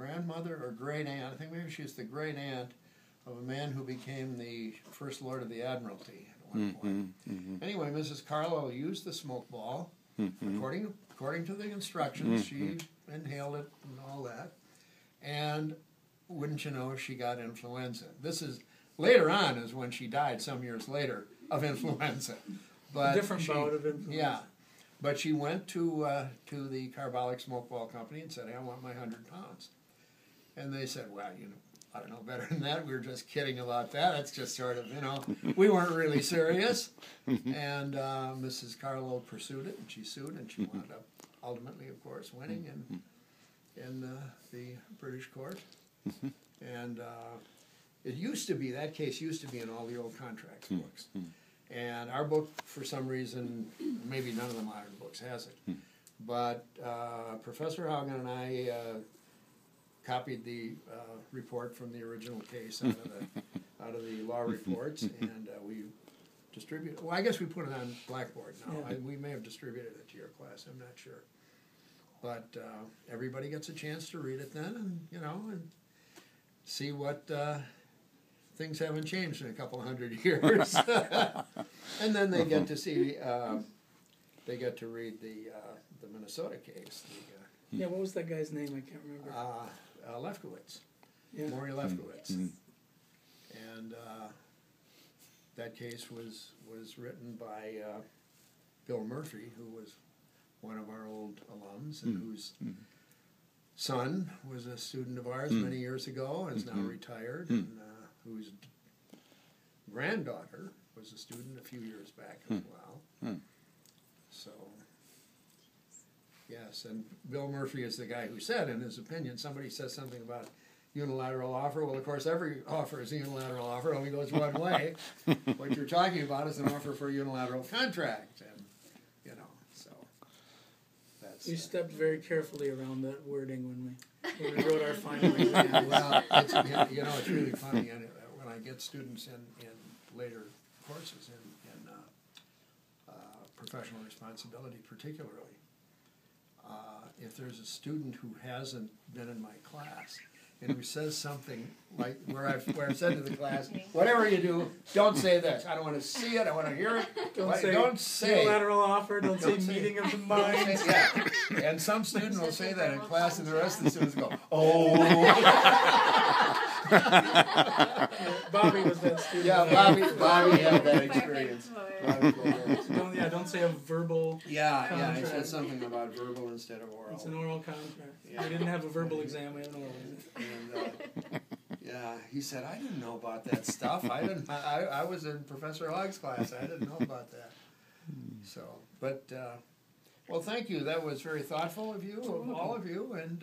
grandmother or great aunt. I think maybe she was the great aunt of a man who became the First Lord of the Admiralty at one point. Anyway, Mrs. Carlo used the smoke ball according to the instructions. She inhaled it and all that. And wouldn't you know, she got influenza. This is later on is when she died some years later of influenza. But different bout of influenza. Yeah. But she went to the Carbolic smoke ball company and said, hey, I want my 100 pounds. And they said, well, you know, I don't know better than that. We were just kidding about that. That's just sort of, you know, we weren't really serious. And Mrs. Carlo pursued it, and she sued, and she wound up ultimately, of course, winning in the British court. And it used to be, that case used to be in all the old contracts books. And our book, for some reason, maybe none of the modern books has it. But Professor Haugen and I copied the report from the original case out of the law reports, and we distributed. Well, I guess we put it on Blackboard now. Yeah. We may have distributed it to your class. I'm not sure, but everybody gets a chance to read it then, and you know, and see what things haven't changed in a couple hundred years, and then they get to see. They get to read the Minnesota case. Yeah, what was that guy's name? I can't remember. Lefkowitz, Yeah. Maury Lefkowitz, and that case was written by Bill Murphy, who was one of our old alums, and whose son was a student of ours many years ago, and is now retired, and whose granddaughter was a student a few years back as well. So. Yes, and Bill Murphy is the guy who said, in his opinion, somebody says something about unilateral offer. Well, of course, every offer is a unilateral offer. It only goes one way. What you're talking about is an offer for a unilateral contract, and you know, so that's. We stepped very carefully around that wording when we wrote our final exam. Well, it's, you know, it's really funny, and when I get students in later courses in professional responsibility, particularly. If there's a student who hasn't been in my class and who says something like where I've said to the class, whatever you do, don't say this. I don't want to see it. I want to hear it. Don't say unilateral offer. Don't say meeting of the minds. Yeah. And some student will say that in class, and the rest of the students go, oh. Bobby was that student. Yeah, Bobby had that experience. Don't say a verbal contract. He said something about verbal instead of oral. It's an oral contract. Yeah. We didn't have a verbal exam, we had an oral exam. And, he said, I didn't know about that stuff. I was in Professor Hogg's class. I didn't know about that. So, but, well, thank you. That was very thoughtful of you, of all of you, and